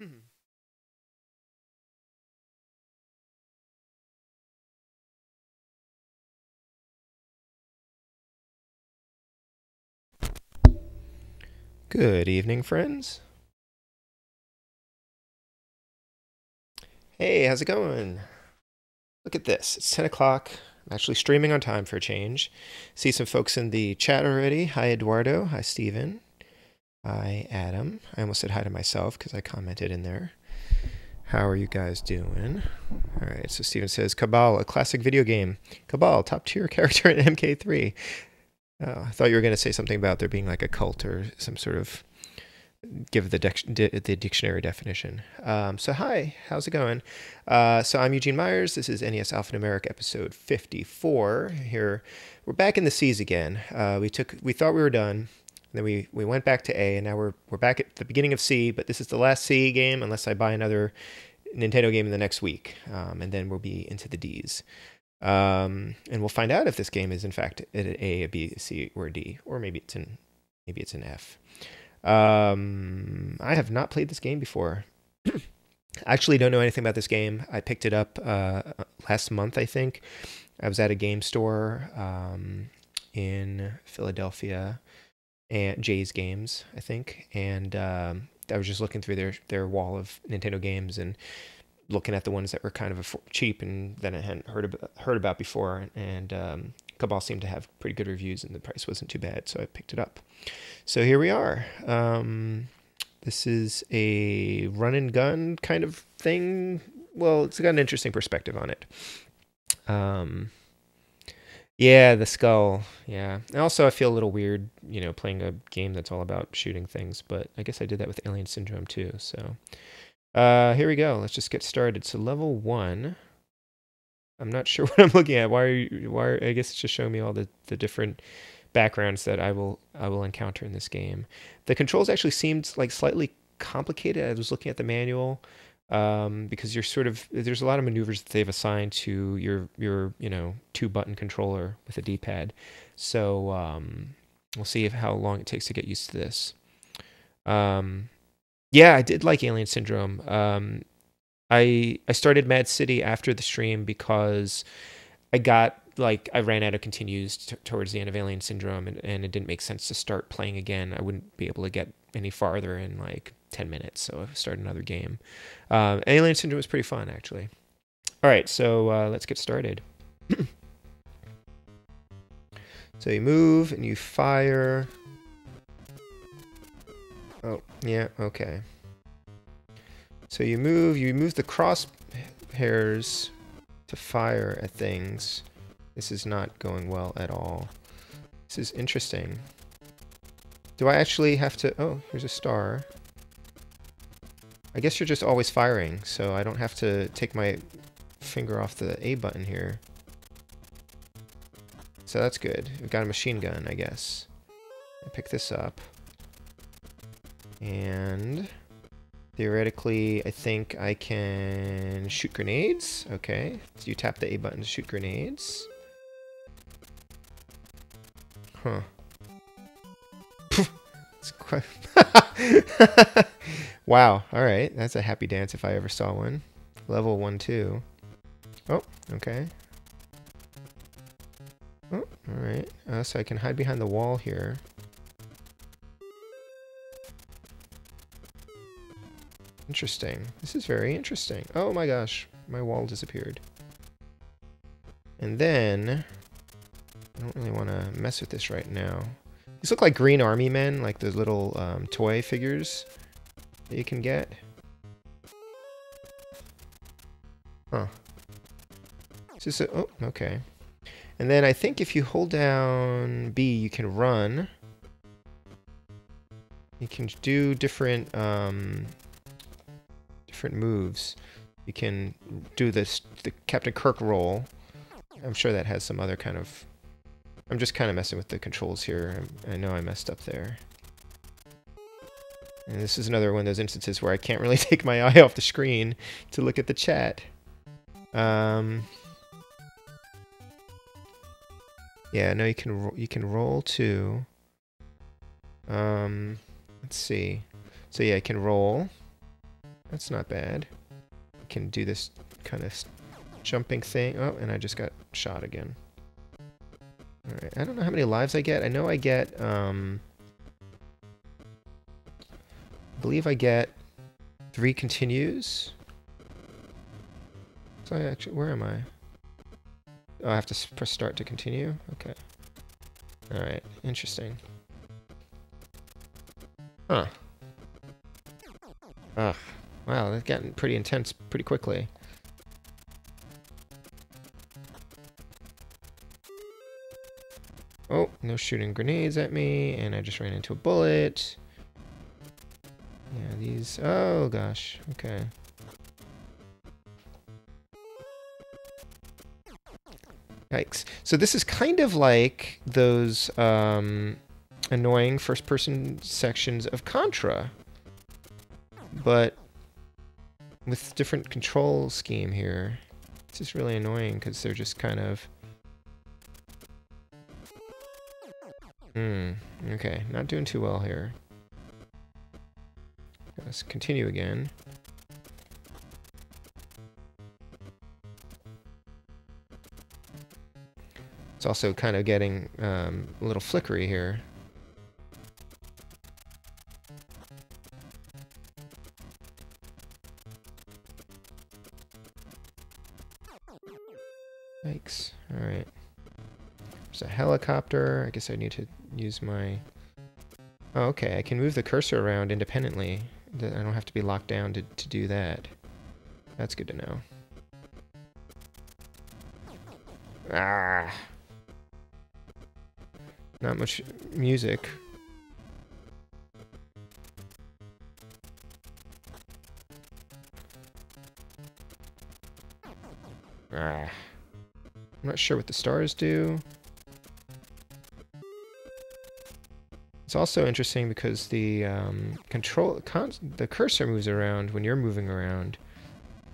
Mhm. Good evening, friends. Hey, how's it going? Look at this. It's 10 o'clock. I'm actually streaming on time for a change. See some folks in the chat already. Hi, Eduardo. Hi, Steven. Hi, Adam. I almost said hi to myself because I commented in there. How are you guys doing? All right, so Steven says Cabal, a classic video game. Cabal, top tier character in MK3. Oh, I thought you were going to say something about there being like a cult or some sort of give the dictionary definition. So hi, how's it going? So I'm Eugene Myers. This is NES Alphanumeric episode 54. Here, we're back in the C's again. We thought we were done. Then we went back to A, and now we're back at the beginning of C. But this is the last C game, unless I buy another Nintendo game in the next week, and then we'll be into the D's. And we'll find out if this game is in fact an A, a B, a C, or a D, or maybe it's an F. I have not played this game before. I actually don't know anything about this game. I picked it up last month, I think. I was at a game store in Philadelphia, and Jay's Games, I think, and I was just looking through their wall of Nintendo games and looking at the ones that were kind of cheap and that I hadn't heard about before. And Cabal seemed to have pretty good reviews, and the price wasn't too bad, so I picked it up. So here we are. This is a run and gun kind of thing. Well, it's got an interesting perspective on it. Yeah, the skull. Yeah. And also, I feel a little weird, playing a game that's all about shooting things. But I guess I did that with Alien Syndrome too. So here we go. Let's just get started. So level 1. I'm not sure what I'm looking at. I guess it's just showing me all the different backgrounds that I will encounter in this game. The controls actually seemed like slightly complicated. I was looking at the manual because there's a lot of maneuvers that they've assigned to your 2-button controller with a D-pad. So we'll see how long it takes to get used to this. Yeah, I did like Alien Syndrome. I started Mad City after the stream because I ran out of continues towards the end of Alien Syndrome, and it didn't make sense to start playing again. I wouldn't be able to get any farther in like 10 minutes, so I started another game. Alien Syndrome was pretty fun, actually. All right, so let's get started. So you move and you fire. Oh, yeah, okay. So you move the crosshairs to fire at things. This is not going well at all. This is interesting. Do I actually have to... Oh, here's a star. I guess you're just always firing, so I don't have to take my finger off the A button here. So that's good. We've got a machine gun, I guess. I pick this up. And... theoretically, I think I can shoot grenades. Okay, so you tap the A button to shoot grenades. Huh. It's quite... Wow, alright. That's a happy dance if I ever saw one. Level 1, 2. Oh, okay. Oh, alright. So I can hide behind the wall here. Interesting. This is very interesting. Oh my gosh, my wall disappeared. And then... I don't really want to mess with this right now. These look like green army men, like the little toy figures that you can get. Huh. Is this oh, okay. And then I think if you hold down B, you can run. You can do different different moves. You can do the Captain Kirk roll. I'm sure that has some other kind of... I'm just kind of messing with the controls here. I know I messed up there. And this is another one of those instances where I can't really take my eye off the screen to look at the chat. Yeah, no, you can roll too. Let's see. So yeah, I can roll. That's not bad. I can do this kind of jumping thing. Oh, and I just got shot again. Alright, I don't know how many lives I get. I know I get, I believe I get 3 continues. So I actually, where am I? Oh, I have to press start to continue? Okay. Alright, interesting. Huh. Ugh. Wow, that's gotten pretty intense pretty quickly. Oh, no shooting grenades at me, and I just ran into a bullet. Yeah, these... Oh, gosh. Okay. Yikes. So this is kind of like those annoying first-person sections of Contra, but with different control scheme here. It's just really annoying because they're just kind of... Okay, not doing too well here. Let's continue again. It's also kind of getting a little flickery here. Yikes. Alright. There's a helicopter. I guess I need to use my... Oh, okay. I can move the cursor around independently. I don't have to be locked down to do that. That's good to know. Ah! Not much music. Ah. I'm not sure what the stars do. It's also interesting because the the cursor moves around when you're moving around,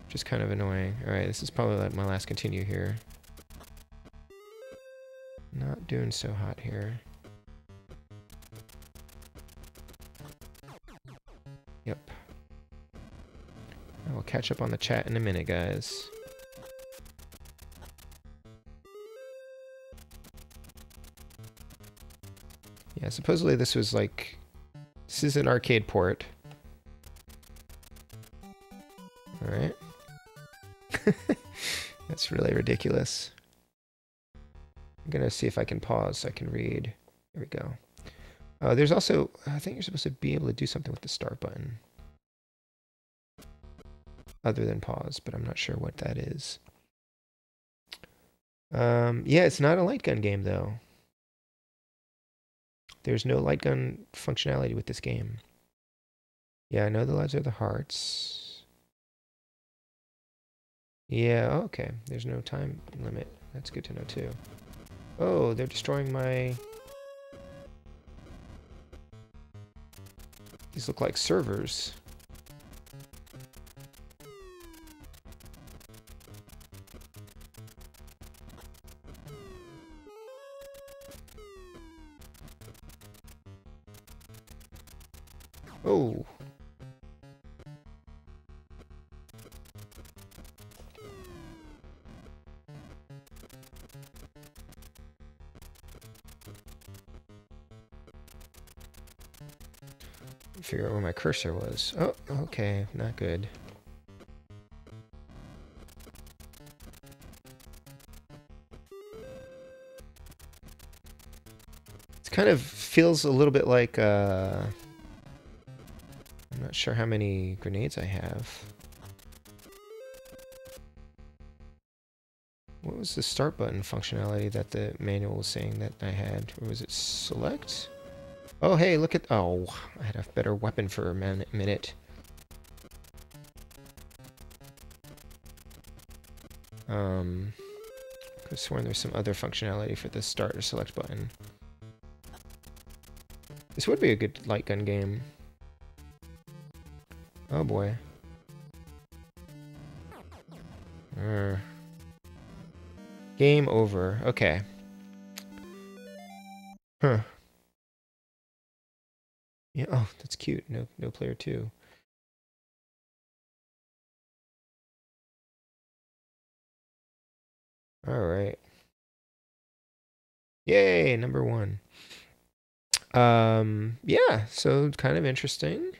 which is kind of annoying. All right, this is probably like my last continue here. Not doing so hot here. Yep. I will catch up on the chat in a minute, guys. Yeah, supposedly this was like... This is an arcade port. Alright. That's really ridiculous. I'm gonna see if I can pause so I can read. There we go. There's also... I think you're supposed to be able to do something with the start button. Other than pause, but I'm not sure what that is. Yeah, it's not a light gun game, though. There's no light gun functionality with this game. Yeah, I know the lives are the hearts. Yeah, okay. There's no time limit. That's good to know, too. Oh, they're destroying my... These look like servers. Oh. Figure out where my cursor was. Oh, okay, not good. It kind of feels a little bit like, I'm not sure how many grenades I have. What was the start button functionality that the manual was saying that I had? Or was it select? Oh, hey, look at... Oh, I had a better weapon for a minute. Could have sworn there's some other functionality for the start or select button. This would be a good light gun game. Oh boy. Game over. Okay. Huh. Yeah, oh, that's cute. No player 2. All right. Yay, number 1. Yeah, so kind of interesting.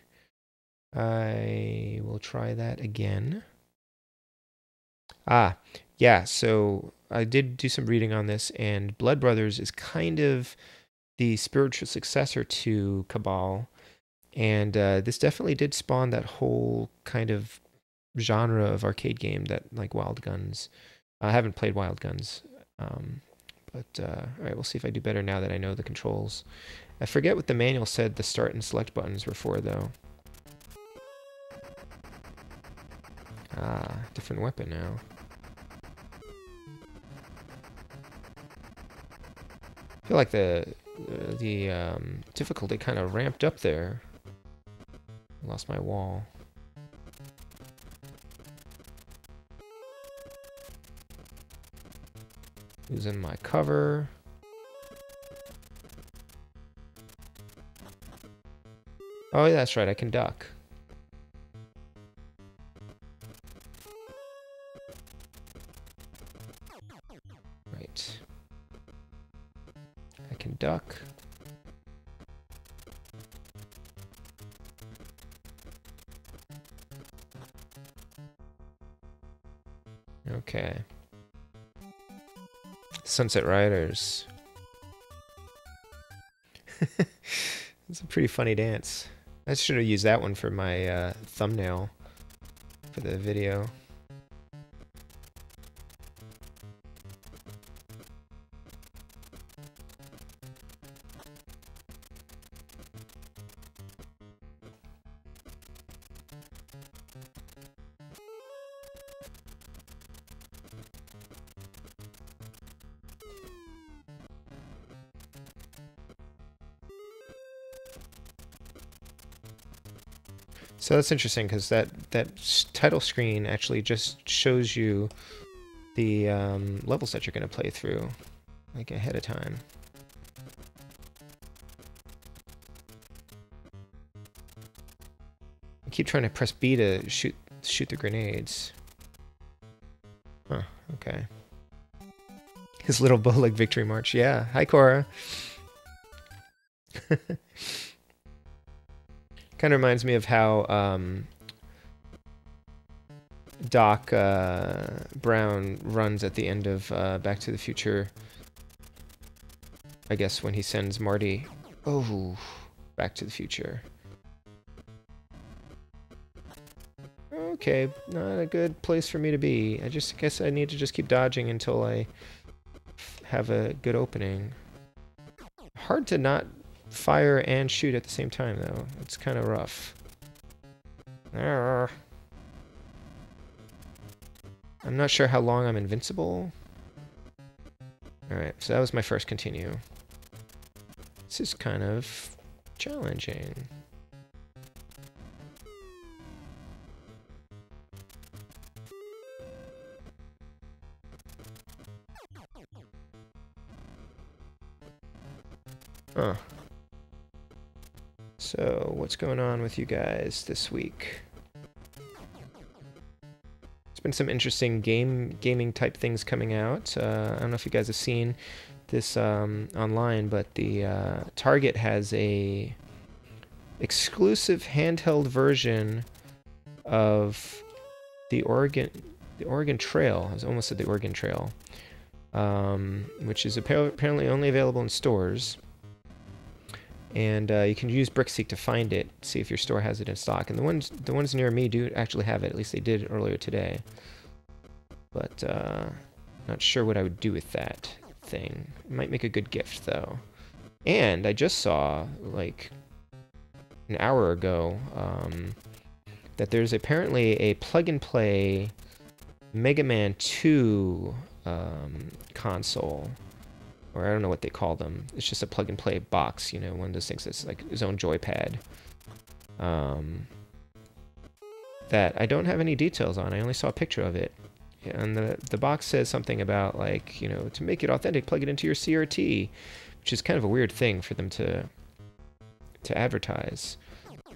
I will try that again. Ah, yeah, so I did do some reading on this, and Blood Brothers is kind of the spiritual successor to Cabal, and this definitely did spawn that whole kind of genre of arcade game that, like, Wild Guns. I haven't played Wild Guns, but all right, we'll see if I do better now that I know the controls. I forget what the manual said the start and select buttons were for, though. Ah, different weapon now. I feel like the difficulty kind of ramped up there. Lost my wall. Losing my cover. Oh, yeah, that's right, I can duck. Right. I can duck. Okay. Sunset Riders. It's a pretty funny dance. I should have used that one for my thumbnail for the video. So that's interesting because that title screen actually just shows you the levels that you're going to play through, like, ahead of time. I keep trying to press B to shoot the grenades. Huh, okay. His little bowleg victory march. Yeah. Hi, Cora. Kind of reminds me of how Doc Brown runs at the end of Back to the Future. I guess when he sends Marty, Back to the Future. Okay, not a good place for me to be. I guess I need to just keep dodging until I have a good opening. Hard to not fire and shoot at the same time, though. It's kind of rough. I'm not sure how long I'm invincible. Alright, so that was my first continue. This is kind of challenging. Huh. So, what's going on with you guys this week? There's been some interesting gaming type things coming out. I don't know if you guys have seen this online, but the Target has a exclusive handheld version of the Oregon Trail. I was almost said the Oregon Trail, which is apparently only available in stores. And you can use BrickSeek to find it, see if your store has it in stock. And the ones near me do actually have it. At least they did earlier today. But not sure what I would do with that thing. It might make a good gift, though. And I just saw, like, an hour ago, that there's apparently a plug-and-play Mega Man 2 console. Or I don't know what they call them. It's just a plug-and-play box, you know, one of those things that's like his own joypad. That I don't have any details on. I only saw a picture of it. And the box says something about, like, you know, to make it authentic, plug it into your CRT, which is kind of a weird thing for them to advertise,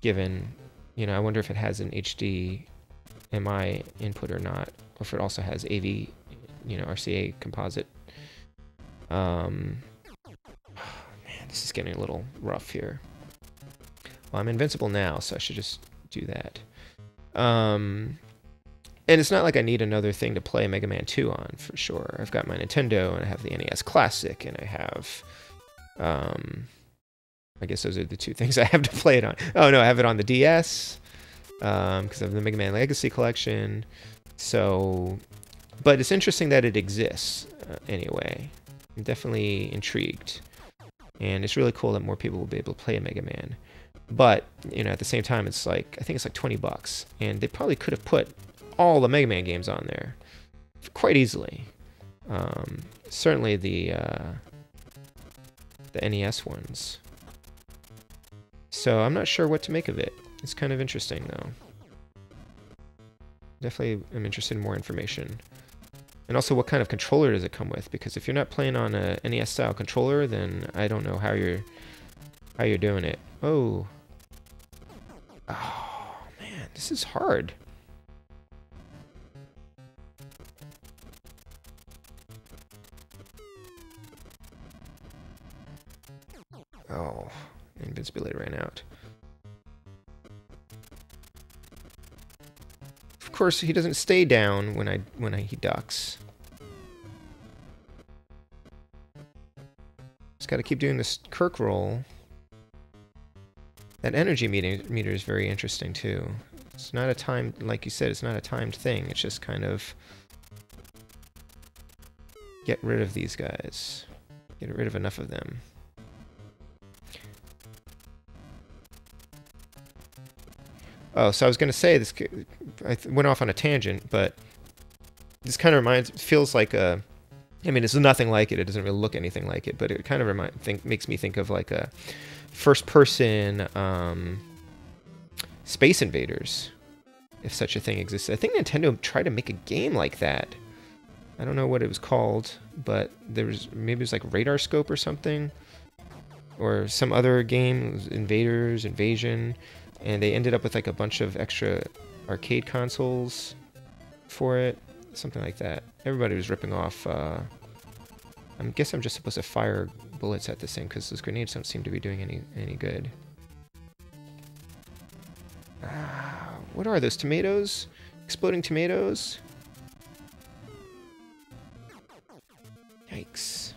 given, you know, I wonder if it has an HDMI input or not, or if it also has AV RCA composite. Man, this is getting a little rough here. Well, I'm invincible now, so I should just do that. And it's not like I need another thing to play Mega Man 2 on, for sure. I've got my Nintendo, and I have the NES Classic, and I have... I guess those are the two things I have to play it on. Oh, no, I have it on the DS, because of the Mega Man Legacy Collection. So... But it's interesting that it exists, anyway. I'm definitely intrigued. And it's really cool that more people will be able to play a Mega Man. But, at the same time, it's like, I think it's like $20. And they probably could have put all the Mega Man games on there quite easily. Certainly the NES ones. So I'm not sure what to make of it. It's kind of interesting, though. Definitely am interested in more information. And also, what kind of controller does it come with? Because if you're not playing on a NES-style controller, then I don't know how you're doing it. Oh. Oh, man, this is hard. Oh, invincibility ran out. Of course, he doesn't stay down when he ducks. Just got to keep doing this Kirk roll. That energy meter is very interesting too. It's not a timed, like you said, it's not a timed thing. It's just kind of get rid of these guys. Get rid of enough of them. Oh, so I was going to say this. I went off on a tangent, but this kind of feels like a. I mean, it's nothing like it. It doesn't really look anything like it, but it kind of makes me think of like a first-person Space Invaders, if such a thing exists. I think Nintendo tried to make a game like that. I don't know what it was called, but maybe it was like Radar Scope or something, or some other game. It was Invasion. And they ended up with like a bunch of extra arcade consoles for it. Something like that. Everybody was ripping off. I guess I'm just supposed to fire bullets at this thing because those grenades don't seem to be doing any good. What are those? Tomatoes? Exploding tomatoes? Yikes.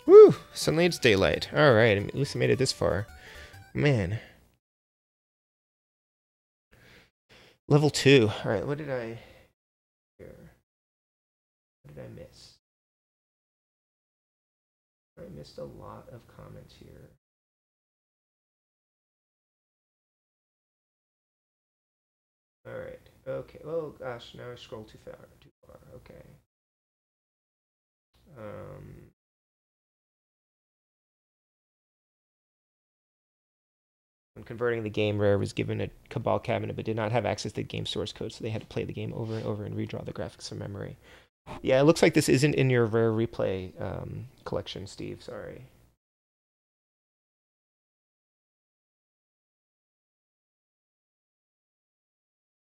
Woo! Suddenly it's daylight. Alright, at least I made it this far. Man. Level 2. Alright, what did I... Here. What did I miss? I missed a lot of comments here. Alright, okay. Oh gosh, now I scroll too far. Okay. When converting the game, Rare was given a Cabal cabinet but did not have access to the game source code, so they had to play the game over and over and redraw the graphics from memory. Yeah, it looks like this isn't in your Rare Replay collection, Steve. Sorry.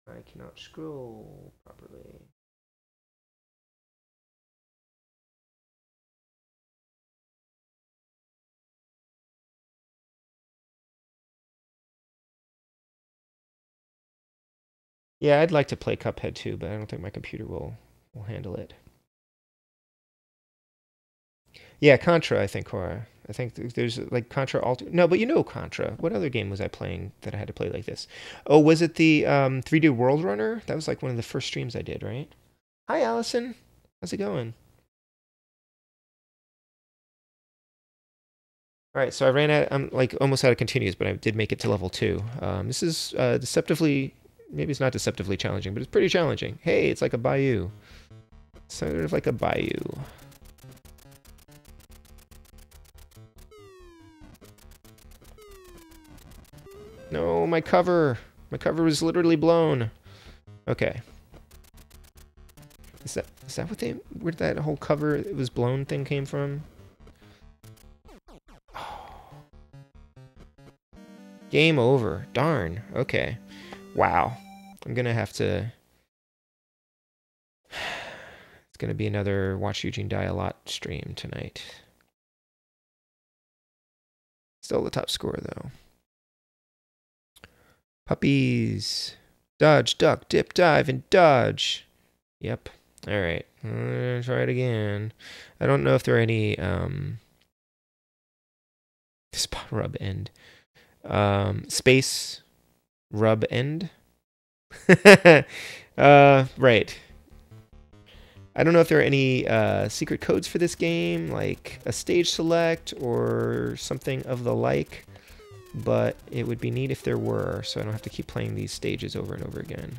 I cannot scroll properly. Yeah, I'd like to play Cuphead too, but I don't think my computer will handle it. Yeah, Contra, I think, Cora. I think there's like Contra Alter. No, but you know Contra. What other game was I playing that I had to play like this? Oh, was it the 3D World Runner? That was like one of the first streams I did, right? Hi, Allison. How's it going? All right, so I ran out. I'm like almost out of continues, but I did make it to level 2. This is deceptively, maybe it's not deceptively challenging, but it's pretty challenging. Hey, it's like a bayou. Sort of like a bayou. No, my cover. My cover was literally blown. Okay. Is that what they, where that whole cover it was blown thing came from? Game over. Darn. Okay. Wow. I'm gonna have to. It's gonna be another Watch Eugene Die a Lot stream tonight. Still the top score though. Puppies. Dodge, duck, dip, dive, and dodge. Yep. All right. Try it again. I don't know if there are any spot rub end. Space rub end. Right. I don't know if there are any secret codes for this game, like a stage select or something of the like, but it would be neat if there were, so I don't have to keep playing these stages over and over again.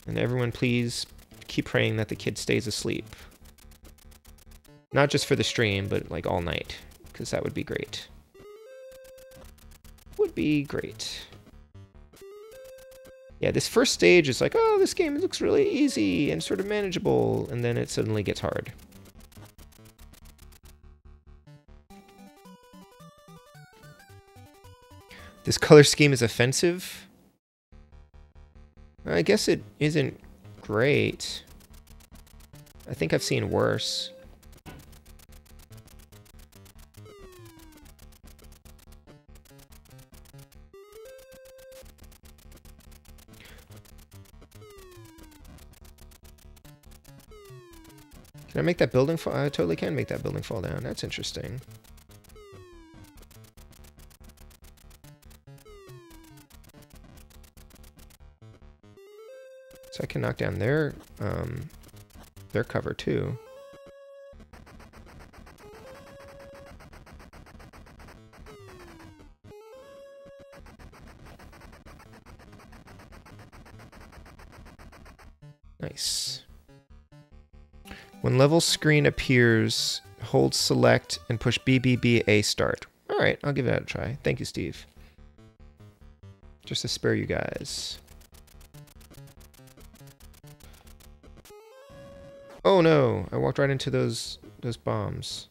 And everyone, please keep praying that the kid stays asleep. Not just for the stream, but like all night, because that would be great. Would be great. Yeah, this first stage is like, oh, this game looks really easy and sort of manageable, and then it suddenly gets hard. This color scheme is offensive. I guess it isn't great. I think I've seen worse. Can I make that building fall? I totally can make that building fall down. That's interesting. So I can knock down their cover too. Nice. When level screen appears, hold select and push BBBA start. All right, I'll give that a try. Thank you, Steve. Just to spare you guys. Oh no, I walked right into those bombs.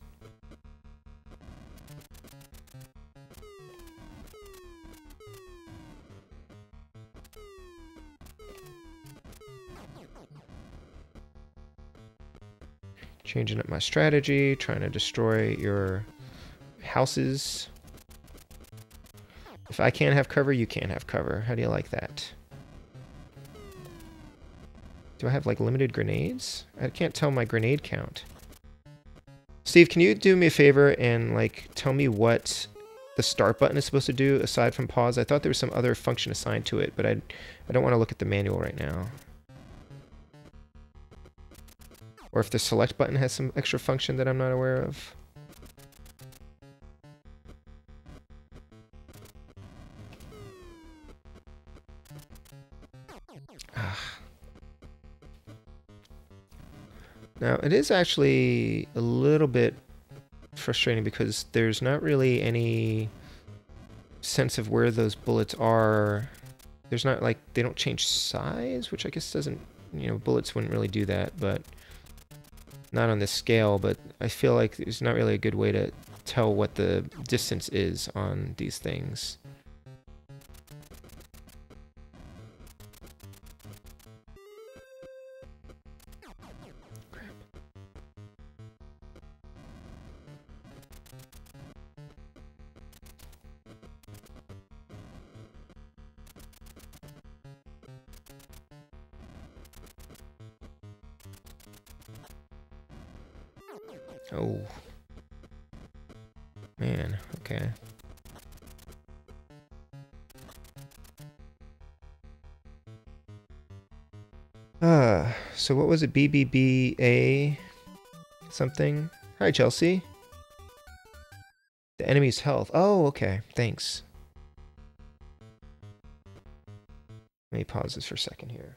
Changing up my strategy, trying to destroy your houses. If I can't have cover, you can't have cover. How do you like that? Do I have like limited grenades? I can't tell my grenade count. Steve, can you do me a favor and like tell me what the start button is supposed to do aside from pause? I thought there was some other function assigned to it, but I don't want to look at the manual right now. Or if the select button has some extra function that I'm not aware of. Now, it is actually a little bit frustrating because there's not really any sense of where those bullets are. There's not like, they don't change size, which I guess doesn't, you know, bullets wouldn't really do that, but not on this scale. But I feel like there's not really a good way to tell what the distance is on these things. Oh. Man, okay. So what was it? BBBA something? Hi, Chelsea. The enemy's health. Oh, okay. Thanks. Let me pause this for a second here.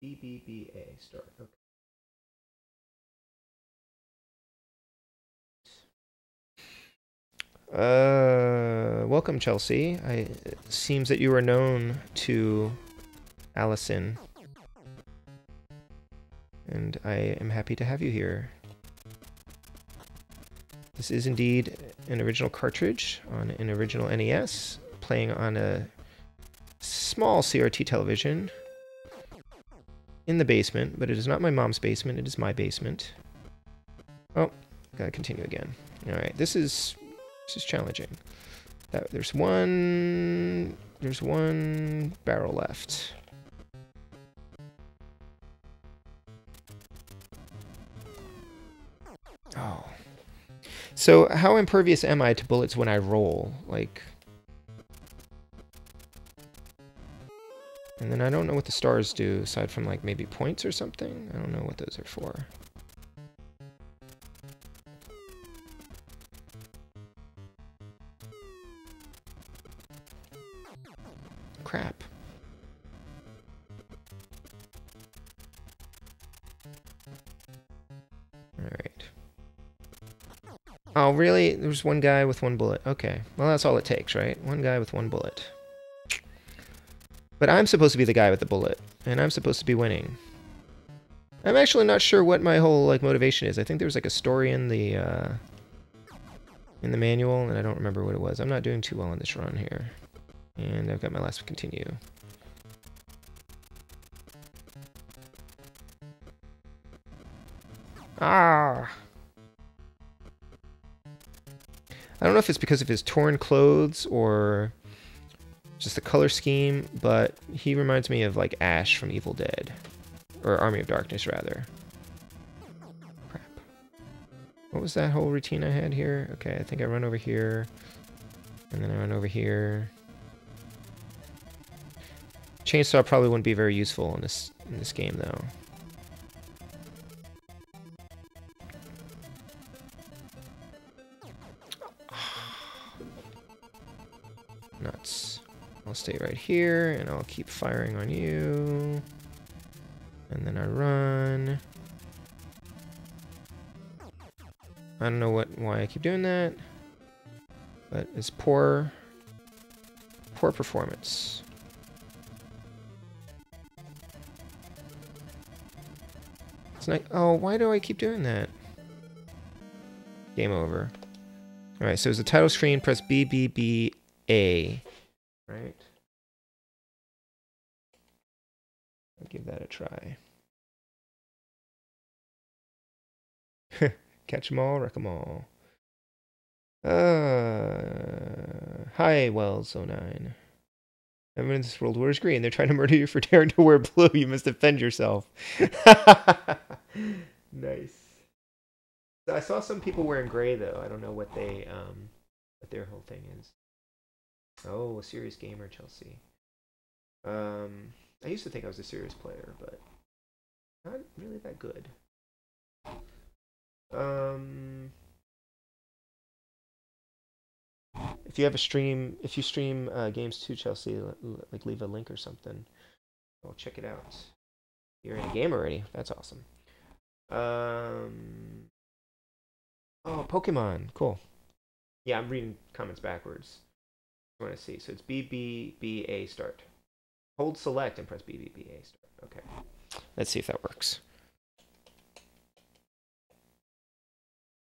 BBBA start. Okay. Welcome, Chelsea. It seems that you are known to Allison, and I am happy to have you here. This is indeed an original cartridge on an original NES, playing on a small CRT television in the basement, but it is not my mom's basement, it is my basement. Oh, gotta continue again. Alright, this is challenging. There's one barrel left. Oh. So how impervious am I to bullets when I roll? Like... And then I don't know what the stars do, aside from like maybe points or something. I don't know what those are for. Crap. Alright. Oh, really? There's one guy with one bullet. Okay. Well, that's all it takes, right? One guy with one bullet. But I'm supposed to be the guy with the bullet, and I'm supposed to be winning. I'm actually not sure what my whole like motivation is. I think there was like a story in the manual, and I don't remember what it was. I'm not doing too well on this run here. And I've got my last continue. Ah! I don't know if it's because of his torn clothes or just the color scheme, but he reminds me of like Ash from Evil Dead. Or Army of Darkness, rather. Crap. What was that whole routine I had here? Okay, I think I run over here. And then I run over here. Chainsaw probably wouldn't be very useful in this game, though. Nuts. I'll stay right here, and I'll keep firing on you. And then I run. I don't know why I keep doing that, but it's poor performance. It's like, oh, why do I keep doing that? Game over. All right, so as the title screen, press BBBA. Right. I'll give that a try. Catch 'em all, wreck 'em all. Hi, Wells09. Everyone in this world wears green. They're trying to murder you for daring to wear blue. You must defend yourself. Nice. I saw some people wearing gray though. I don't know what they what their whole thing is. Oh, a serious gamer, Chelsea. I used to think I was a serious player, but not really that good. If you have a stream, if you stream games too, Chelsea, like leave a link or something. I'll check it out. You're in a game already. That's awesome. Oh, Pokemon. Cool. Yeah, I'm reading comments backwards. I want to see. So it's BBBA start. Hold select and press BBBA start. Okay. Let's see if that works.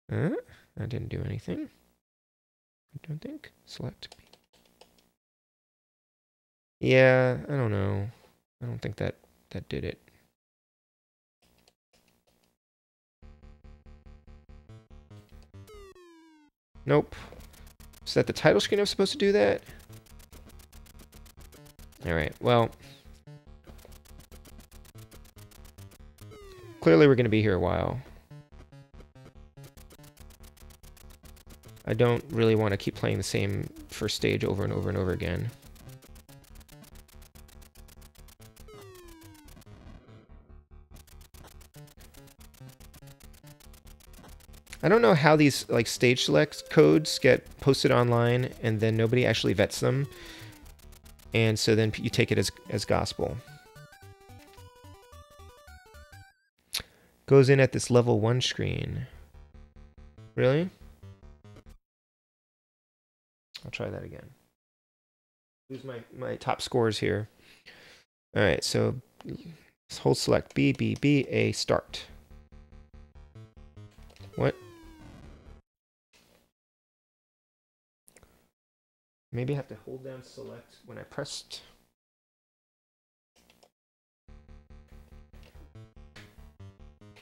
That didn't do anything. I don't think. Select. Yeah, I don't know. I don't think that did it. Nope. Is that the title screen I'm supposed to do that? Alright, well. Clearly we're going to be here a while. I don't really want to keep playing the same first stage over and over and over again. I don't know how these like stage select codes get posted online and then nobody actually vets them. And so then you take it as gospel. Goes in at this level 1 screen. Really? I'll try that again. Here's my top scores here. All right, so hold select B, B, B, A, start. What? Maybe I have to hold down select when I pressed.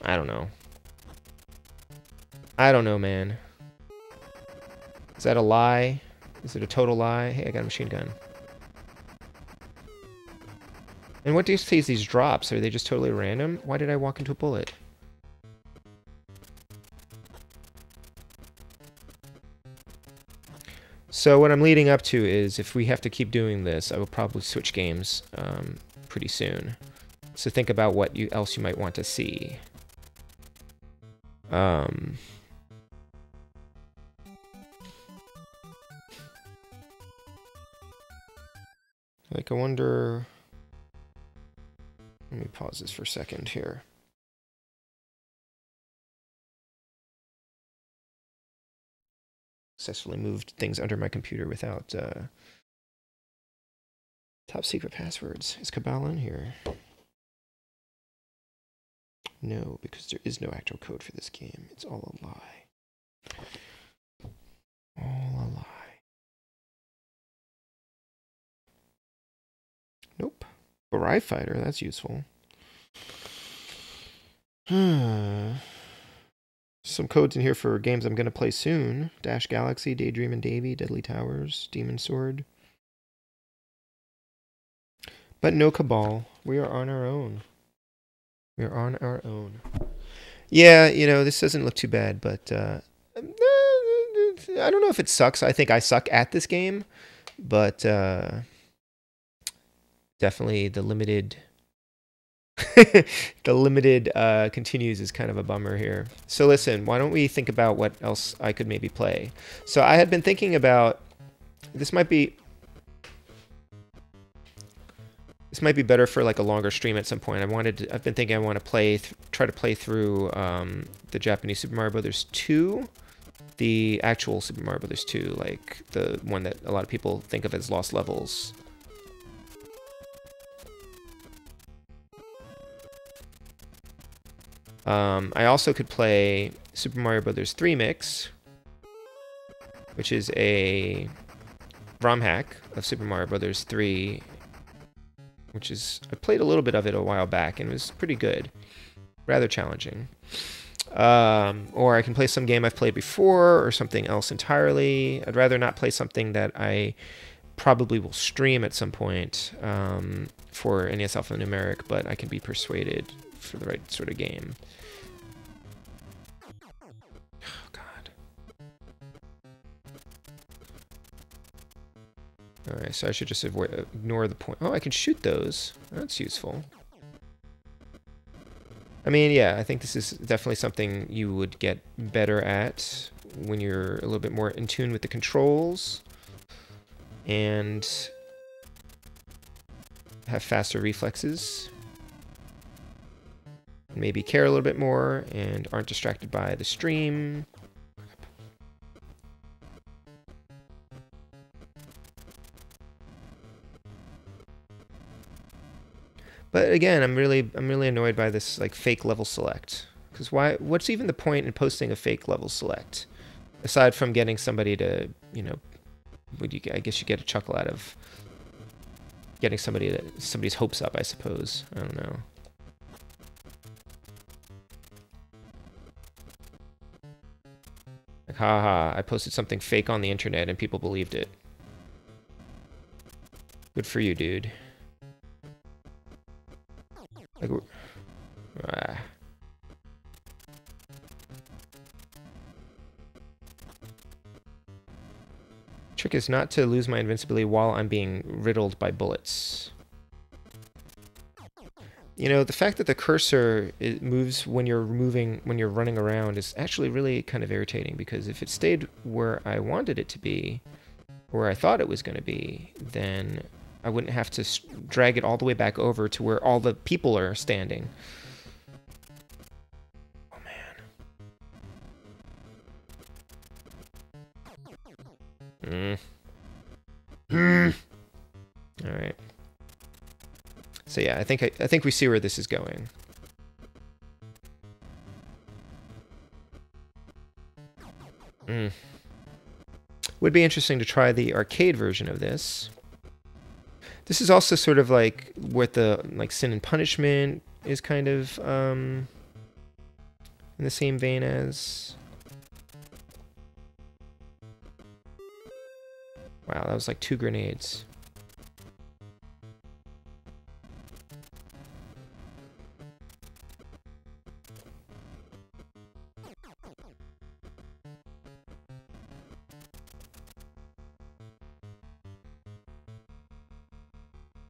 I don't know. I don't know, man. Is that a lie? Is it a total lie? Hey, I got a machine gun. And what do you say is these drops? Are they just totally random? Why did I walk into a bullet? So what I'm leading up to is if we have to keep doing this, I will probably switch games pretty soon. So think about what else you might want to see. Like, I wonder... Let me pause this for a second here. Successfully moved things under my computer without top secret passwords. Is Cabal in here? No, because there is no actual code for this game. It's all a lie. All a lie. Nope. Barai Fighter, that's useful. Some codes in here for games I'm going to play soon. Dash Galaxy, Daydream and Davy, Deadly Towers, Demon Sword. But no Cabal. We are on our own. We are on our own. Yeah, you know, this doesn't look too bad, but I don't know if it sucks. I think I suck at this game, but definitely the limited the limited continues is kind of a bummer here. So listen, why don't we think about what else I could maybe play? So I had been thinking about this might be better for like a longer stream at some point. I've been thinking I want to try to play through the Japanese Super Mario Brothers 2, the actual Super Mario Brothers 2, like the one that a lot of people think of as Lost Levels. I also could play Super Mario Brothers 3 Mix, which is a ROM hack of Super Mario Brothers 3, which is, I played a little bit of it a while back and it was pretty good. Rather challenging. Or I can play some game I've played before or something else entirely. I'd rather not play something that I probably will stream at some point for NES Alphanumeric, but I can be persuaded for the right sort of game. Oh, God. Alright, so I should just ignore the point. Oh, I can shoot those. That's useful. I mean, yeah, I think this is definitely something you would get better at when you're a little bit more in tune with the controls and have faster reflexes. Maybe care a little bit more and aren't distracted by the stream. But again, I'm really annoyed by this like fake level select. Because what's even the point in posting a fake level select? Aside from getting somebody to, you know, I guess you get a chuckle out of getting somebody's hopes up, I suppose. I don't know. Like, haha, I posted something fake on the internet and people believed it. Good for you, dude. Like, Trick is not to lose my invincibility while I'm being riddled by bullets. You know, the fact that the cursor moves when you're running around is actually really kind of irritating, because if it stayed where I wanted it to be, where I thought it was going to be, then I wouldn't have to drag it all the way back over to where all the people are standing. Oh, man. All right. So yeah, I think we see where this is going. Would be interesting to try the arcade version of this. This is also sort of like what the Sin and Punishment is kind of in the same vein as. Wow, that was like 2 grenades.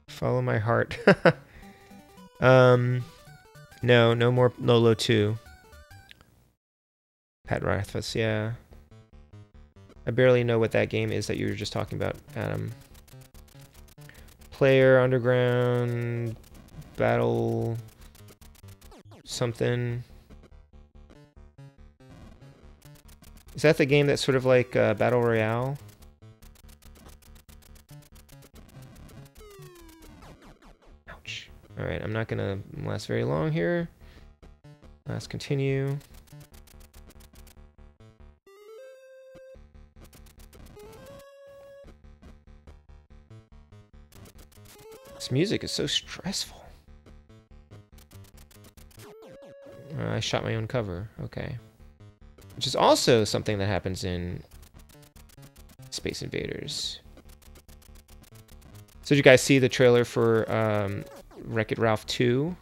Follow my heart. No more Lolo 2. Pat Rathfuss, yeah. I barely know what that game is that you were just talking about, Adam. Player, Underground, Battle, something. Is that the game that's sort of like Battle Royale? Ouch. Alright, I'm not gonna last very long here. Let's continue. This music is so stressful. I shot my own cover. Okay. Which is also something that happens in Space Invaders. So did you guys see the trailer for Wreck-It Ralph 2?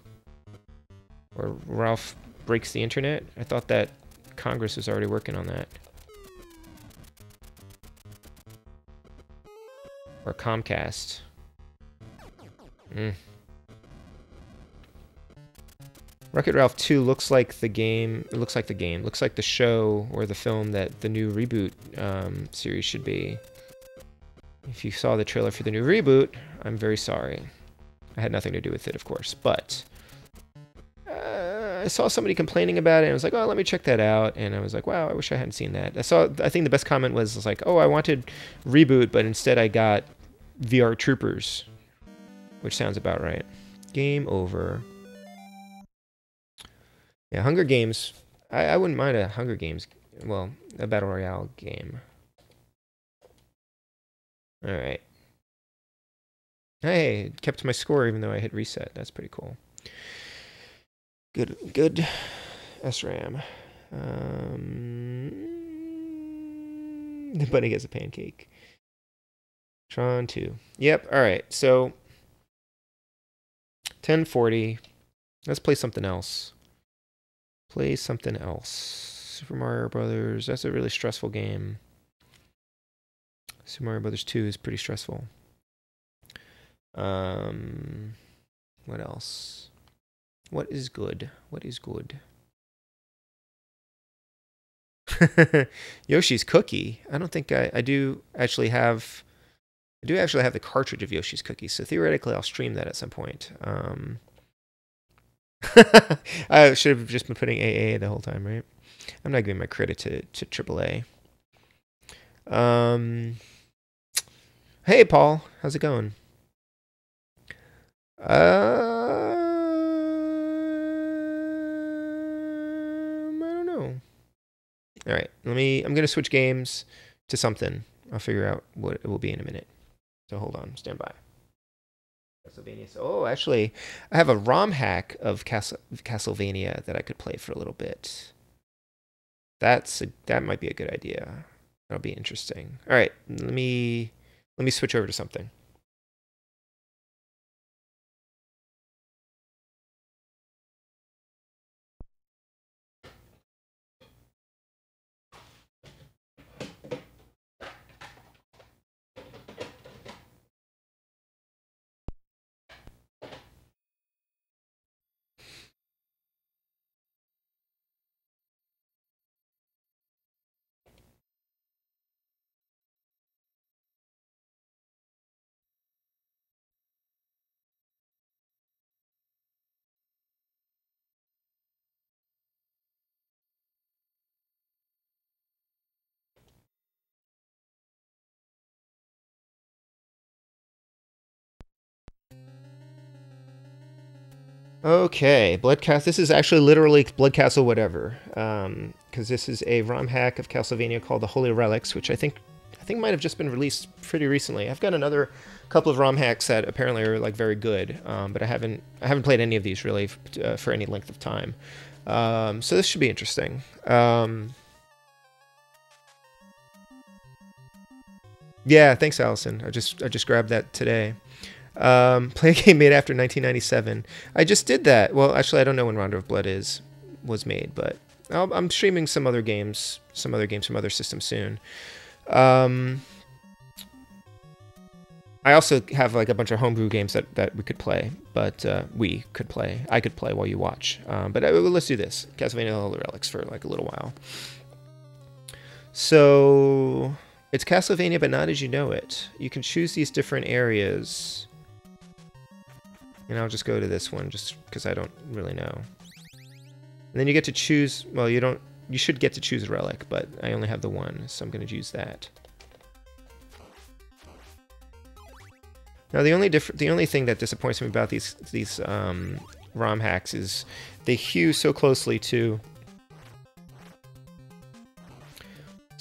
Where Ralph breaks the internet? I thought that Congress was already working on that. Or Comcast. Wreck-It Ralph 2 looks like the game. It looks like the game. Looks like the show or the film that the new reboot series should be. If you saw the trailer for the new reboot, I'm very sorry. I had nothing to do with it, of course. But I saw somebody complaining about it, and I was like, oh, let me check that out. And I was like, wow, I wish I hadn't seen that. I think the best comment was like, oh, I wanted reboot, but instead I got VR Troopers. Which sounds about right. Game over. Yeah, Hunger Games. I wouldn't mind a Hunger Games. Well, a Battle Royale game. Alright. Hey, kept my score even though I hit reset. That's pretty cool. Good SRAM. The bunny gets a pancake. Tron 2. Yep, alright. So 1040. Let's play something else. Play something else. Super Mario Brothers. That's a really stressful game. Super Mario Brothers 2 is pretty stressful. What else? What is good? What is good? Yoshi's Cookie. I don't think I do actually have. I do actually have the cartridge of Yoshi's Cookie, so theoretically I'll stream that at some point. I should have just been putting AA the whole time, right? I'm not giving my credit to AAA. Hey, Paul. How's it going? I don't know. All right, I'm gonna switch games to something. I'll figure out what it will be in a minute. So hold on, stand by. Castlevania. Oh, actually, I have a ROM hack of Castlevania that I could play for a little bit. That might be a good idea. That'll be interesting. All right, let me switch over to something. Okay, Bloodcastle. This is actually literally Blood Castle whatever, because this is a ROM hack of Castlevania called the Holy Relics, which I think might have just been released pretty recently. I've got another couple of ROM hacks that apparently are like very good, but I haven't played any of these really for any length of time. So this should be interesting. Yeah, thanks, Allison. I just grabbed that today. Play a game made after 1997. I just did that. Well, actually, I don't know when Rondo of Blood was made, but I'm streaming some other games from other systems soon. I also have like a bunch of homebrew games that we could play, but I could play while you watch. But let's do this. Castlevania Holy Relics for like a little while. So it's Castlevania, but not as you know it. You can choose these different areas. And I'll just go to this one just because I don't really know. And then you get to choose, well, you should get to choose a relic, but I only have the one, so I'm going to use that. Now the only thing that disappoints me about these ROM hacks is they hew so closely to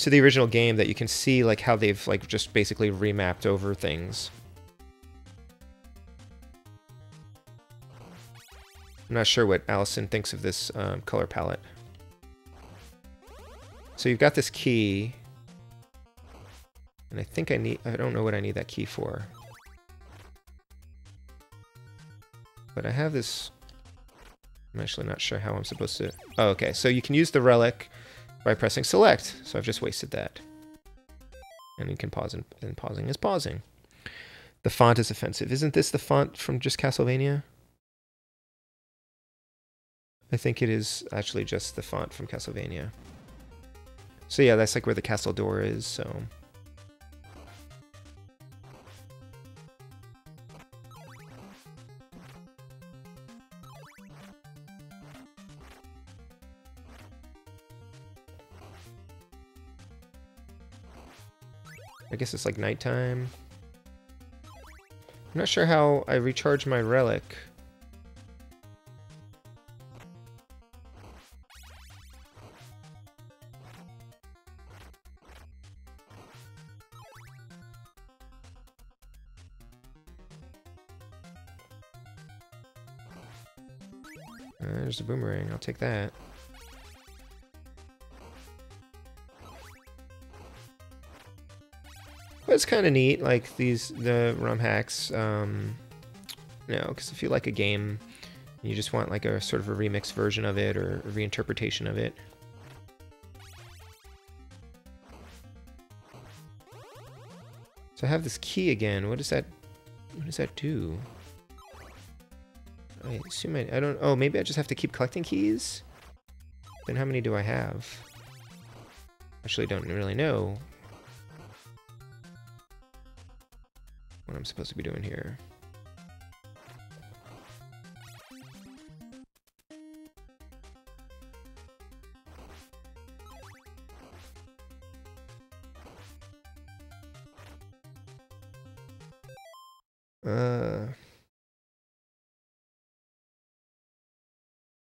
the original game that you can see like how they've like just basically remapped over things. I'm not sure what Allison thinks of this color palette. So you've got this key, and I think I don't know what I need that key for. But I have this, I'm actually not sure how I'm supposed to, oh, okay, so you can use the relic by pressing select, so I've just wasted that. And you can pause, and pausing is pausing. The font is offensive. Isn't this the font from just Castlevania? I think it is actually just the font from Castlevania. So yeah, that's like where the castle door is, so... I guess it's like nighttime. I'm not sure how I recharge my relic. There's a boomerang, I'll take that. But it's kind of neat, like the ROM hacks, you know, because if you like a game, and you just want like a sort of a remixed version of it or a reinterpretation of it. So I have this key again. What does that do? I assume I don't, oh, maybe I just have to keep collecting keys? Then how many do I have? Actually don't really know what I'm supposed to be doing here.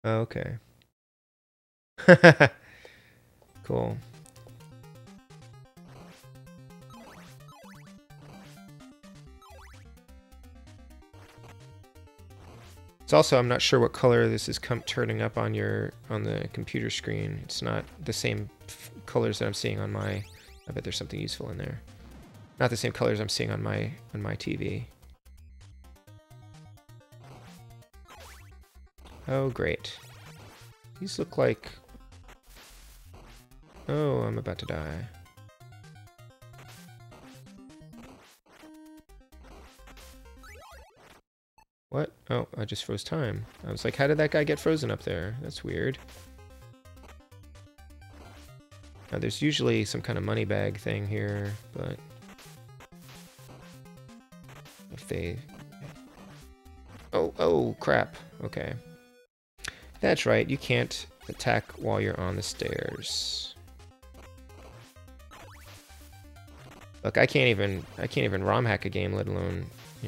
Okay. Cool. It's also, I'm not sure what color this is turning up on the computer screen. It's not the same colors that I'm seeing on my, I bet there's something useful in there. Not the same colors I'm seeing on my TV. Oh, great. These look like... Oh, I'm about to die. What? Oh, I just froze time. I was like, how did that guy get frozen up there? That's weird. Now, there's usually some kind of money bag thing here, but... If they... Oh, crap. Okay. That's right, you can't attack while you're on the stairs. Look, I can't even ROM hack a game, let alone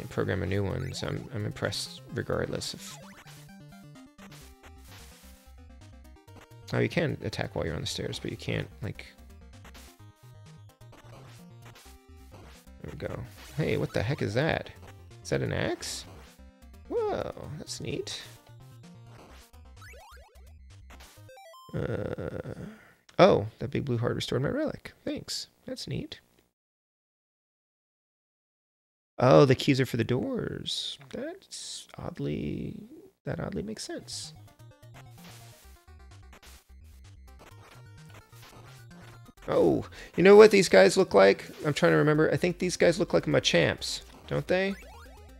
program a new one. So I'm impressed regardless Oh, you can attack while you're on the stairs, but you can't, like... There we go. Hey, what the heck is that? Is that an axe? Whoa, that's neat. Oh, that big blue heart restored my relic. Thanks. That's neat. Oh, the keys are for the doors. That oddly makes sense. Oh, you know what these guys look like? I'm trying to remember. I think these guys look like Machamps, don't they?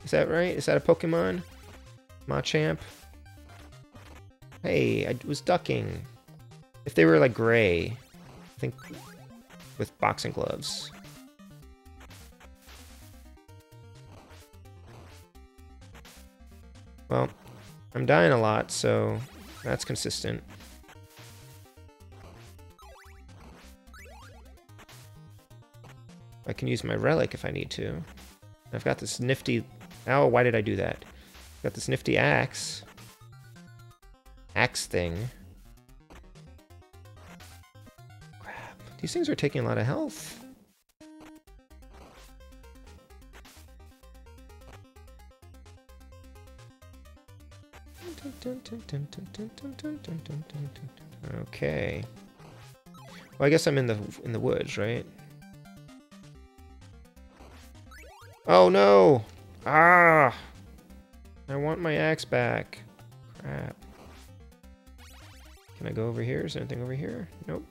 Is that right? Is that a Pokemon? Machamp? Hey, I was ducking. If they were like gray, I think with boxing gloves. Well, I'm dying a lot, so that's consistent. I can use my relic if I need to. I've got this nifty... Oh, why did I do that? Got this nifty axe. Axe thing. Crap. These things are taking a lot of health. Okay. Well, I guess I'm in the woods, right? Oh no! Ah! I want my axe back. Crap. Can I go over here? Is there anything over here? Nope.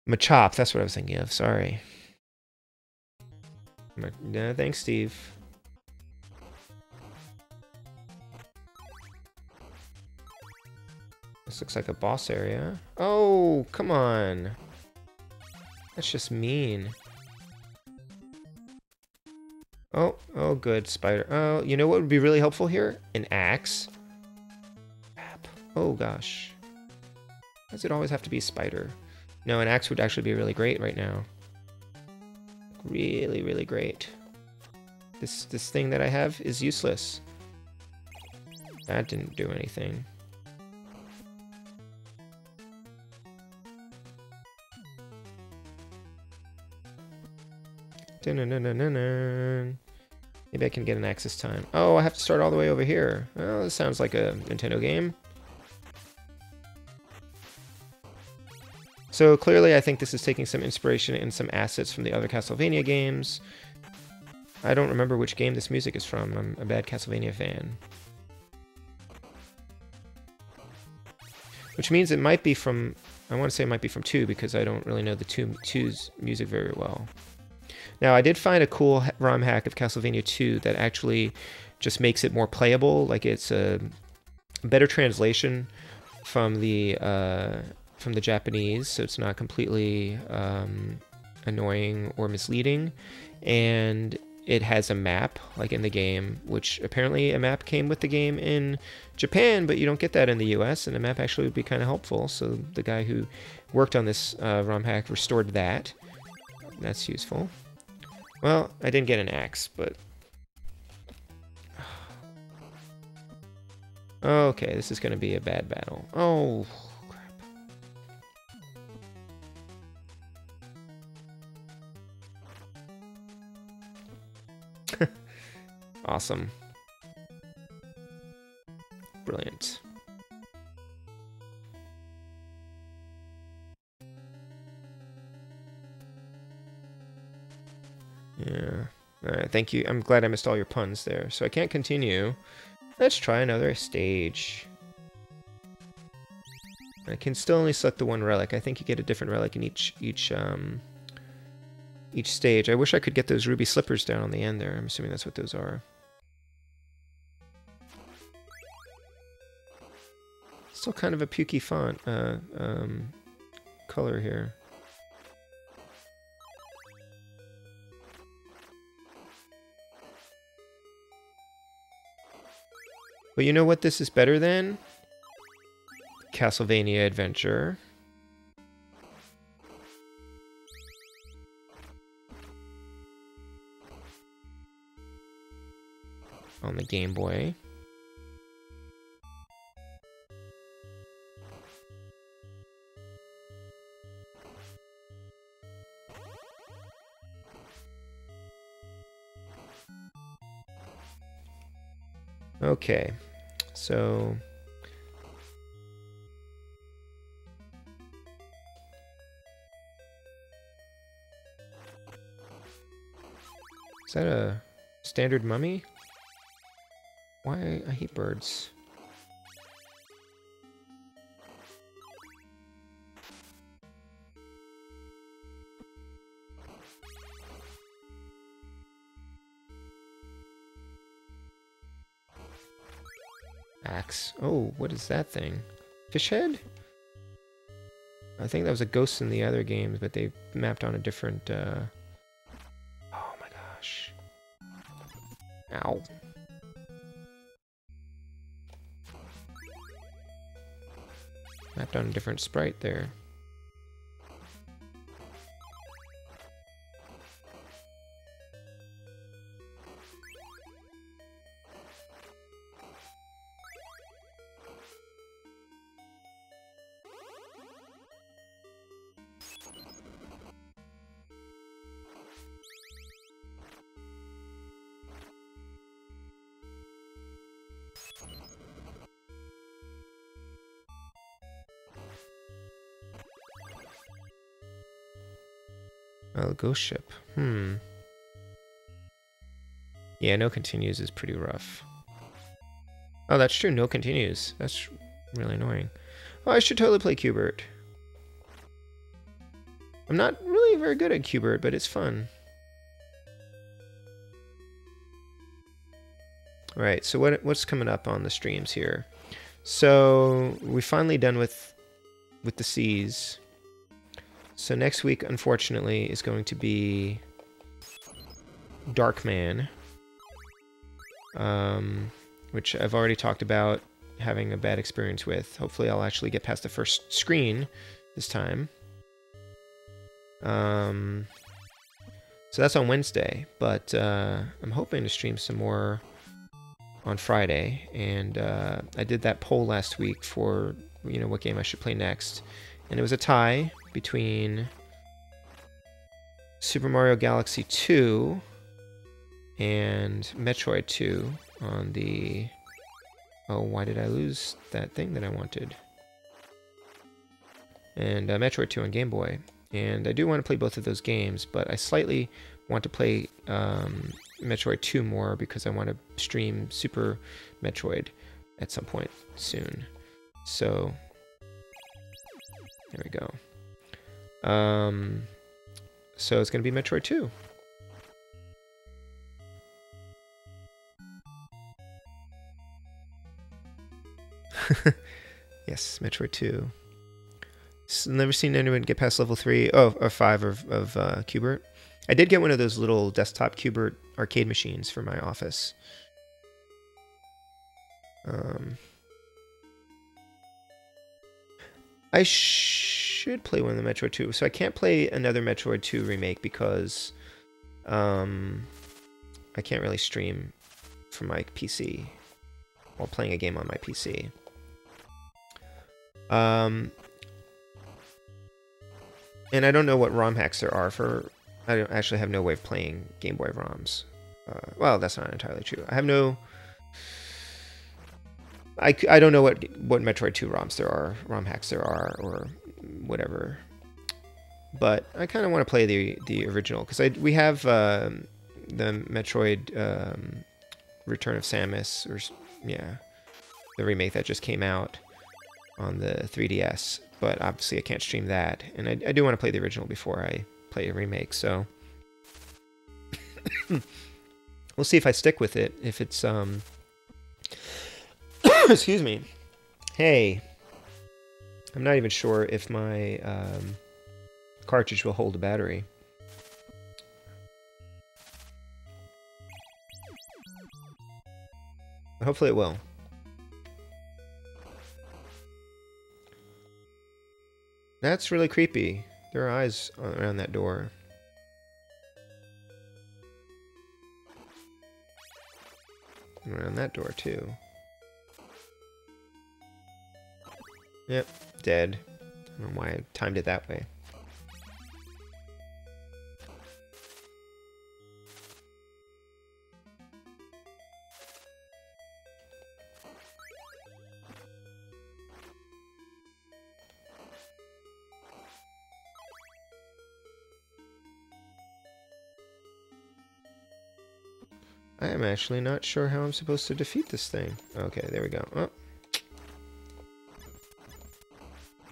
Machop, that's what I was thinking of. Sorry. No, thanks, Steve. This looks like a boss area. Oh, come on. That's just mean. Oh, good, spider. Oh, you know what would be really helpful here? An axe. Crap. Oh, gosh. Why does it always have to be a spider? No, an axe would actually be really great right now. Really, really great. This thing that I have is useless. That didn't do anything. Dun-dun-dun-dun-dun-dun. Maybe I can get an axe this time. Oh, I have to start all the way over here. Oh, this sounds like a Nintendo game. So clearly I think this is taking some inspiration and some assets from the other Castlevania games. I don't remember which game this music is from. I'm a bad Castlevania fan. Which means it might be from... I want to say it might be from 2 because I don't really know the 2's music very well. Now, I did find a cool ROM hack of Castlevania 2 that actually just makes it more playable. Like, it's a better translation from the Japanese, so it's not completely annoying or misleading. And it has a map, like in the game, which apparently a map came with the game in Japan, but you don't get that in the US, and a map actually would be kind of helpful. So the guy who worked on this ROM hack restored that. That's useful. Well, I didn't get an axe, but... Okay, this is going to be a bad battle. Oh, crap. Awesome. Brilliant. Yeah. Alright, thank you. I'm glad I missed all your puns there. So I can't continue. Let's try another stage. I can still only select the one relic. I think you get a different relic in each stage. I wish I could get those ruby slippers down on the end there. I'm assuming that's what those are. Still kind of a pukey font color here. But you know what this is better than? Castlevania Adventure. On the Game Boy. Okay, so is that a standard mummy? Why? I hate birds. Axe. Oh, what is that thing? Fish head? I think that was a ghost in the other games, but they mapped on a different, Oh my gosh. Ow. Mapped on a different sprite there. Oh, ghost ship. Yeah, no continues is pretty rough. Oh, that's true. No continues. That's really annoying. Oh, I should totally play Qbert. I'm not really very good at Qbert, but it's fun. Alright, so what's coming up on the streams here? So, we're finally done with the C's. So next week, unfortunately, is going to be Darkman, which I've already talked about having a bad experience with. Hopefully I'll actually get past the first screen this time. So that's on Wednesday, but I'm hoping to stream some more on Friday, and I did that poll last week for, you know, what game I should play next, and it was a tie between Super Mario Galaxy 2 and Metroid 2 on the... Oh, why did I lose that thing that I wanted? And Metroid 2 on Game Boy. And I do want to play both of those games, but I slightly want to play Metroid 2 more because I want to stream Super Metroid at some point soon. So, there we go. So it's going to be Metroid 2. Yes, Metroid 2. Never seen anyone get past level 3, or 5 of Qbert. I did get one of those little desktop Qbert arcade machines for my office. I should play one of the Metroid 2. So I can't play another Metroid 2 remake because I can't really stream from my PC while playing a game on my PC. And I don't know what ROM hacks there are for... I don't actually have no way of playing Game Boy ROMs. Well, that's not entirely true. I have no... I don't know what Metroid 2 ROMs there are, ROM hacks there are, or whatever. But I kind of want to play the original, because we have the Metroid Return of Samus, or yeah, the remake that just came out on the 3DS. But obviously I can't stream that, and I do want to play the original before I play a remake, so we'll see if I stick with it, if it's excuse me. Hey, I'm not even sure if my cartridge will hold a battery. Hopefully it will. That's really creepy. There are eyes around that door. And around that door, too. Yep, dead. I don't know why I timed it that way. I am actually not sure how I'm supposed to defeat this thing. Okay, there we go. Oh.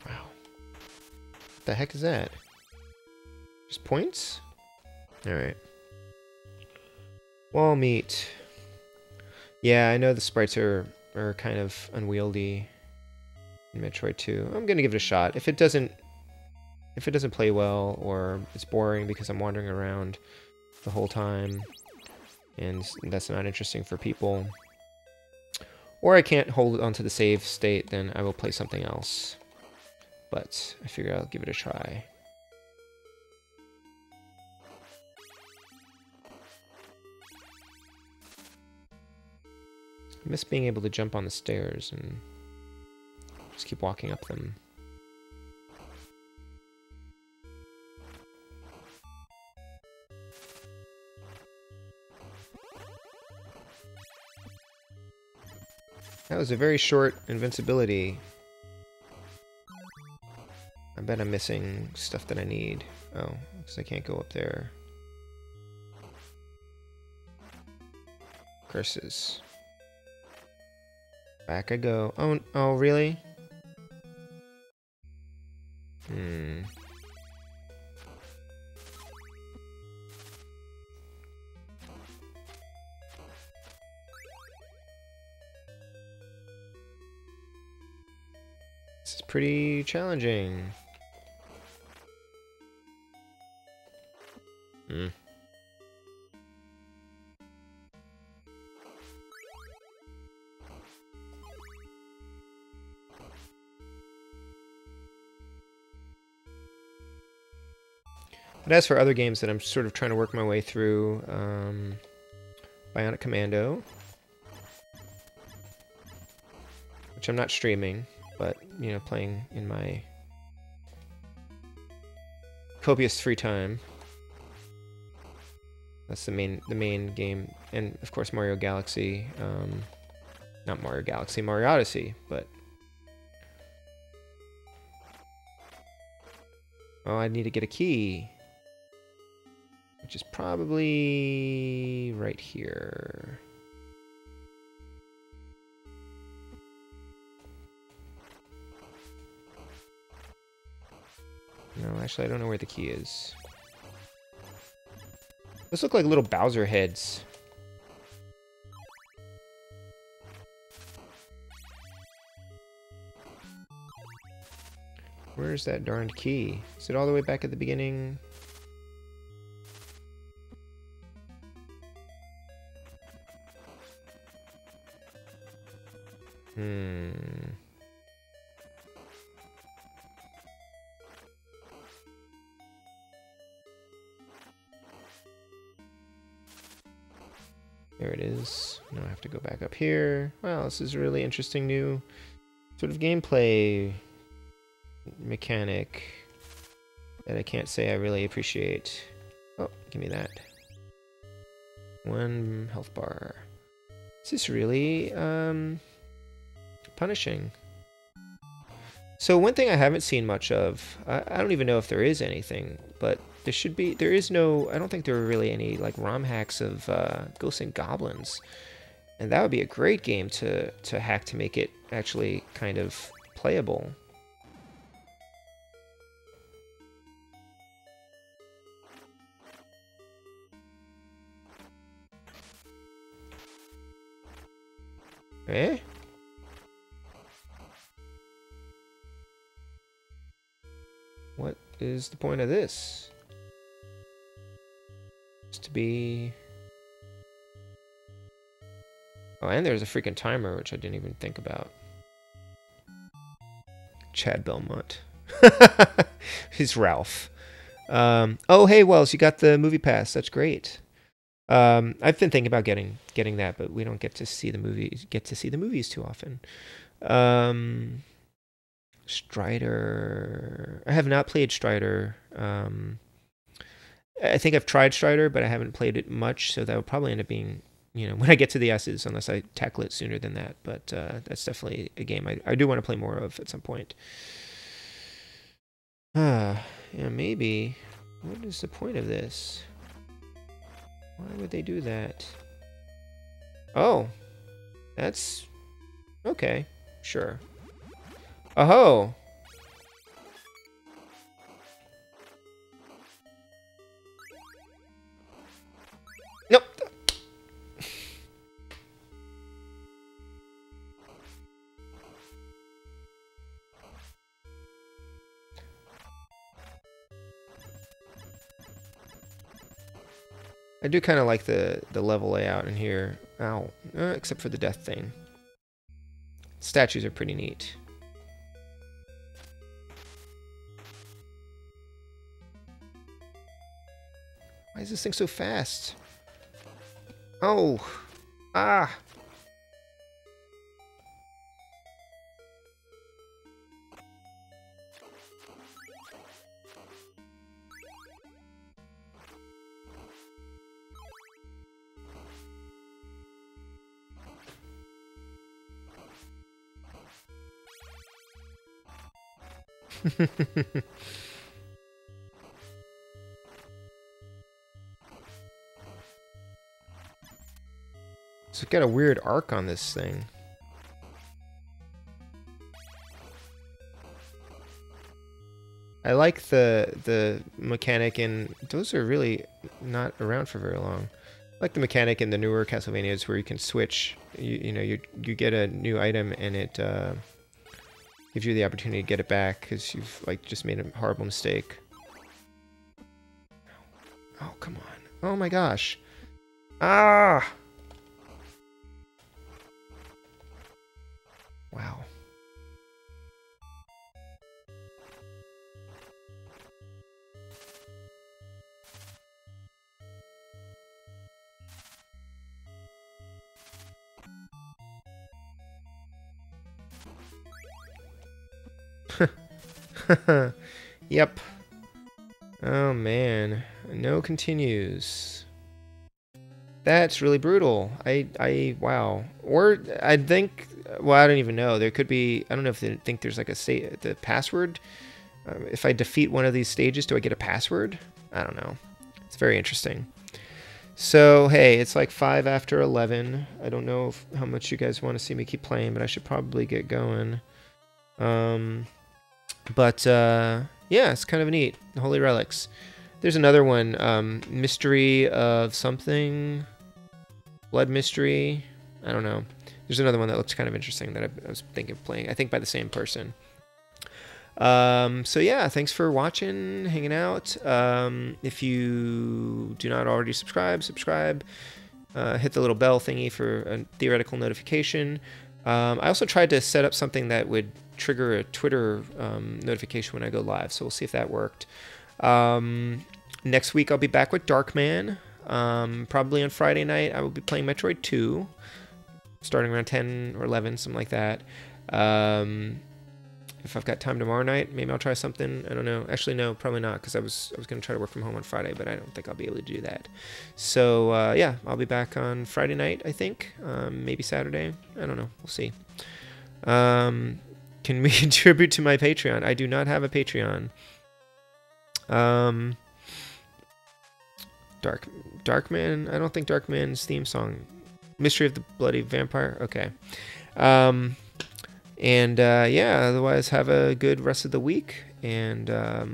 Wow. What the heck is that? Just points? Alright. Wall meat. Yeah, I know the sprites are kind of unwieldy in Metroid 2. I'm gonna give it a shot. If it doesn't play well, or it's boring because I'm wandering around the whole time and that's not interesting for people, or I can't hold onto the save state, then I will play something else. But I figure I'll give it a try. I miss being able to jump on the stairs and just keep walking up them. That was a very short invincibility. I bet I'm missing stuff that I need. Oh, because I can't go up there. Curses. Back I go. Oh, really? This is pretty challenging. But as for other games that I'm sort of trying to work my way through, Bionic Commando, which I'm not streaming, but, you know, playing in my copious free time. That's the main game, and of course Mario Galaxy, not Mario Galaxy, Mario Odyssey, but oh, I need to get a key, which is probably right here. No, actually I don't know where the key is. Those look like little Bowser heads. Where's that darned key? Is it all the way back at the beginning? There it is. Now I have to go back up here. Wow, this is a really interesting new sort of gameplay mechanic that I can't say I really appreciate. Oh, give me that. 1 health bar. This is really punishing. So one thing I haven't seen much of, I don't even know if there is anything, but there is no, I don't think there are really any like ROM hacks of Ghosts and Goblins. And that would be a great game to hack to make it actually kind of playable. Eh? What is the point of this? Just to be... Oh, and there's a freaking timer, which I didn't even think about. Chad Belmont. He's Ralph. Oh, hey, Wells, you got the movie pass. That's great. I've been thinking about getting that, but we don't get to see the movies too often. Strider. I have not played Strider. I think I've tried Strider, but I haven't played it much, so that would probably end up being, you know, when I get to the S's, unless I tackle it sooner than that. But that's definitely a game I do want to play more of at some point. Yeah, maybe. What is the point of this? Why would they do that? Oh, that's okay. Sure. Oh. Nope. I do kind of like the level layout in here. Ow. Except for the death thing. Statues are pretty neat. Why is this thing so fast? Oh. Ah. So it's got a weird arc on this thing. I like the mechanic in those are really not around for very long. I like the mechanic in the newer Castlevanias where you can switch. You know you get a new item and it gives you the opportunity to get it back because you've like just made a horrible mistake. Oh come on! Oh my gosh! Ah! Wow. Yep. Oh man. No continues. That's really brutal. Wow. Or I think, well, I don't even know. There could be, I don't know if they think there's like the password. If I defeat one of these stages, do I get a password? I don't know. It's very interesting. So, hey, it's like 5 after 11. I don't know how much you guys want to see me keep playing, but I should probably get going. Yeah, it's kind of neat. Holy Relics. There's another one, Mystery of something. Blood Mystery. I don't know. There's another one that looks kind of interesting that I was thinking of playing. I think by the same person. So yeah, thanks for watching, hanging out. If you do not already subscribe. Hit the little bell thingy for a theoretical notification. I also tried to set up something that would trigger a Twitter notification when I go live, so we'll see if that worked. Next week I'll be back with Darkman. Probably on Friday night I will be playing Metroid 2, starting around 10 or 11, something like that. If I've got time tomorrow night, maybe I'll try something. I don't know. Actually, no, probably not, because I was going to try to work from home on Friday, but I don't think I'll be able to do that. So, yeah, I'll be back on Friday night, I think. Maybe Saturday. I don't know. We'll see. Can we contribute to my Patreon? I do not have a Patreon. Darkman? I don't think Darkman's theme song. Mystery of the Bloody Vampire? Okay. Yeah, otherwise have a good rest of the week, and I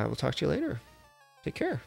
will talk to you later. Take care.